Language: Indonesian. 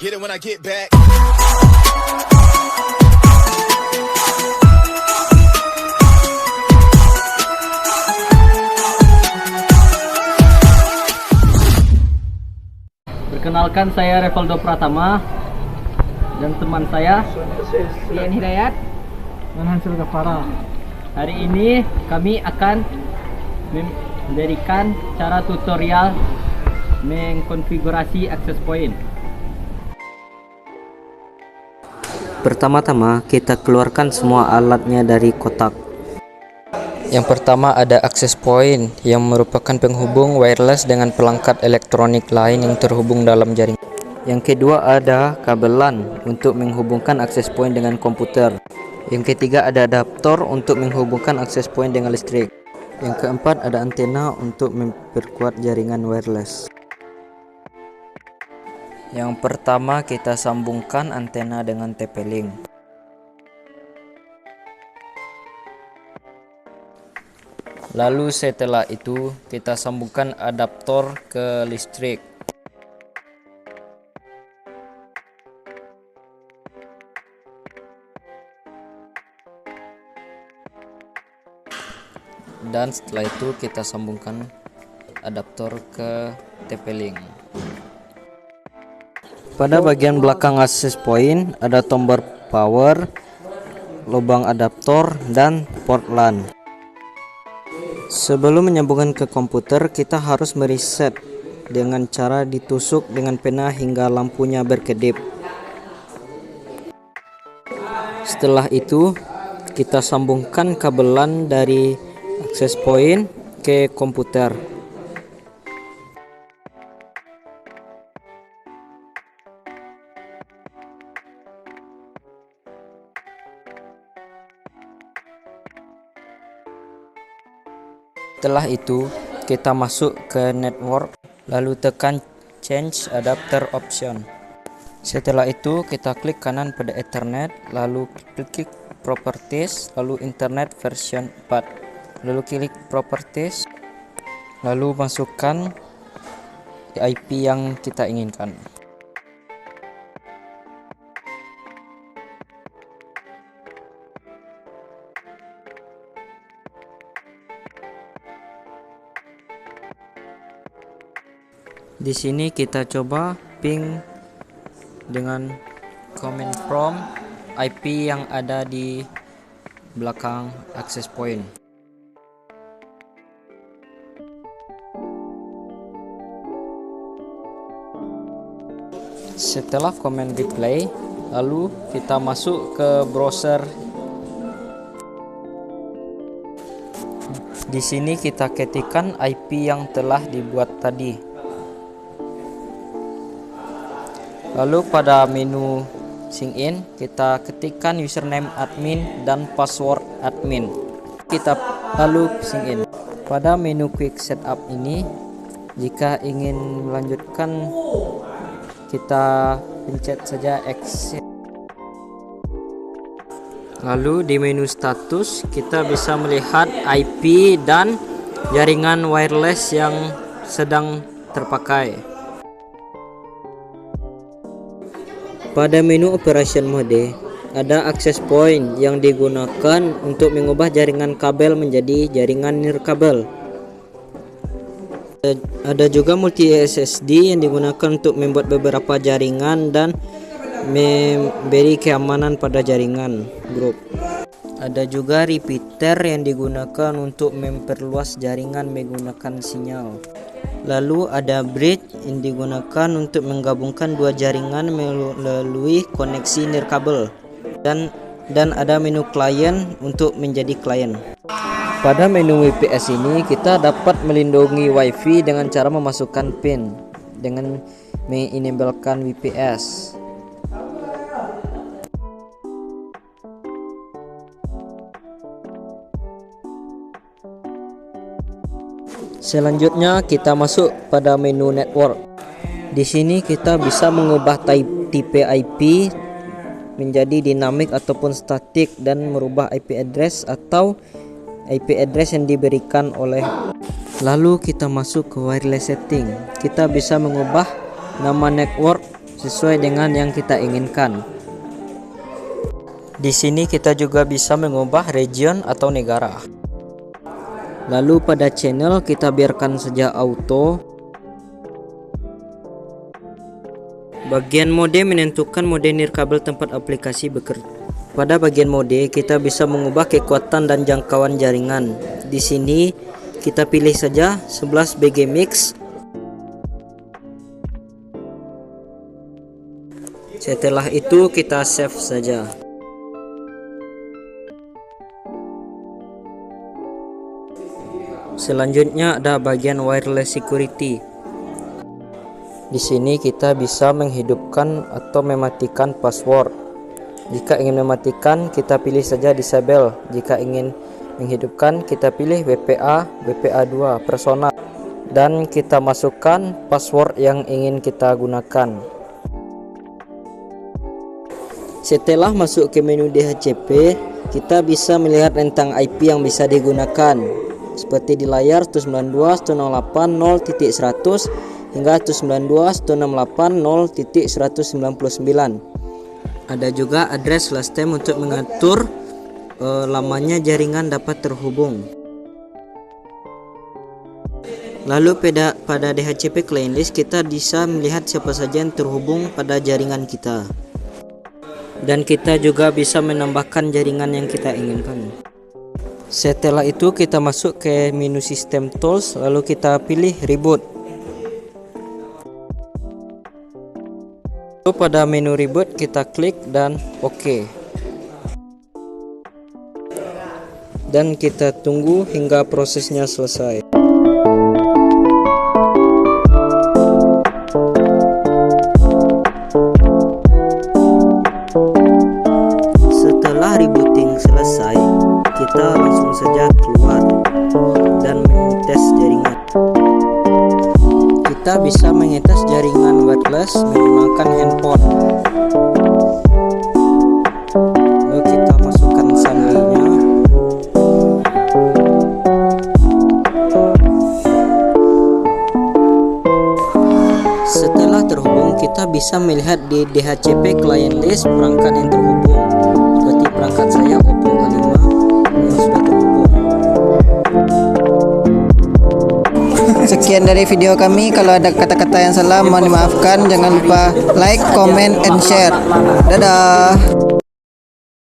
Get it when I get back. Perkenalkan, saya Revaldo Pratama dan teman saya Ian Hidayat dan Hansil Gafara. Hari ini kami akan memberikan cara tutorial mengkonfigurasi access point. Pertama-tama kita keluarkan semua alatnya dari kotak. Yang pertama ada access point yang merupakan penghubung wireless dengan perangkat elektronik lain yang terhubung dalam jaringan. Yang kedua ada kabelan untuk menghubungkan access point dengan komputer. Yang ketiga ada adaptor untuk menghubungkan access point dengan listrik. Yang keempat ada antena untuk memperkuat jaringan wireless. Yang pertama kita sambungkan antena dengan TP-Link. Lalu setelah itu kita sambungkan adaptor ke listrik. Dan setelah itu kita sambungkan adaptor ke TP-Link. Pada bagian belakang access point ada tombol power, lubang adaptor, dan port LAN. Sebelum menyambungkan ke komputer, kita harus mereset dengan cara ditusuk dengan pena hingga lampunya berkedip. Setelah itu, kita sambungkan kabelan dari access point ke komputer. Setelah itu, kita masuk ke network, lalu tekan change adapter option. Setelah itu, kita klik kanan pada Ethernet, lalu klik properties, lalu internet version 4. Lalu klik properties, lalu masukkan IP yang kita inginkan. Di sini kita coba ping dengan command from IP yang ada di belakang access point. Setelah command replay, lalu kita masuk ke browser. Di sini kita ketikkan IP yang telah dibuat tadi. Lalu pada menu sign in, kita ketikkan username admin dan password admin. Kita lalu sign in. Pada menu quick setup ini, jika ingin melanjutkan, kita pencet saja exit. Lalu di menu status, kita bisa melihat IP dan jaringan wireless yang sedang terpakai. Pada menu operation mode, ada access point yang digunakan untuk mengubah jaringan kabel menjadi jaringan nirkabel. Ada juga multi SSD yang digunakan untuk membuat beberapa jaringan dan memberi keamanan pada jaringan grup. Ada juga repeater yang digunakan untuk memperluas jaringan menggunakan sinyal. Lalu ada bridge yang digunakan untuk menggabungkan dua jaringan melalui koneksi nirkabel. Dan ada menu client untuk menjadi klien. Pada menu WPS ini kita dapat melindungi WiFi dengan cara memasukkan PIN dengan mengenablekan WPS. Selanjutnya kita masuk pada menu network. Di sini kita bisa mengubah tipe IP menjadi dinamik ataupun statik dan merubah IP address atau IP address yang diberikan oleh. Lalu kita masuk ke wireless setting. Kita bisa mengubah nama network sesuai dengan yang kita inginkan. Di sini kita juga bisa mengubah region atau negara. Lalu pada channel kita biarkan saja auto. Bagian mode menentukan mode nirkabel tempat aplikasi bekerja. Pada bagian mode kita bisa mengubah kekuatan dan jangkauan jaringan. Di sini kita pilih saja 11 BG Mix. Setelah itu kita save saja. Selanjutnya ada bagian wireless security. Di sini kita bisa menghidupkan atau mematikan password. Jika ingin mematikan, kita pilih saja disable. Jika ingin menghidupkan, kita pilih WPA, WPA2, personal, dan kita masukkan password yang ingin kita gunakan. Setelah masuk ke menu DHCP, kita bisa melihat rentang IP yang bisa digunakan. Seperti di layar 192.168.0.100 hingga 192.168.0.199. Ada juga address last time untuk mengatur lamanya jaringan dapat terhubung. Lalu pada DHCP client list kita bisa melihat siapa saja yang terhubung pada jaringan kita. Dan kita juga bisa menambahkan jaringan yang kita inginkan. Setelah itu kita masuk ke menu System Tools, lalu kita pilih Reboot. Lalu pada menu Reboot kita klik dan OK. Dan kita tunggu hingga prosesnya selesai. Setelah rebooting selesai, kita langsung saja keluar dan mengetes jaringan. Kita bisa mengetes jaringan wireless menggunakan handphone. Lalu kita masukkan sandinya. Setelah terhubung, kita bisa melihat di DHCP client list perangkat yang terhubung. Seperti perangkat saya Oppo A5 yang sudah terhubung. Sekian dari video kami. Kalau ada kata-kata yang salah mohon dimaafkan. Jangan lupa like, comment, and share. Dadah.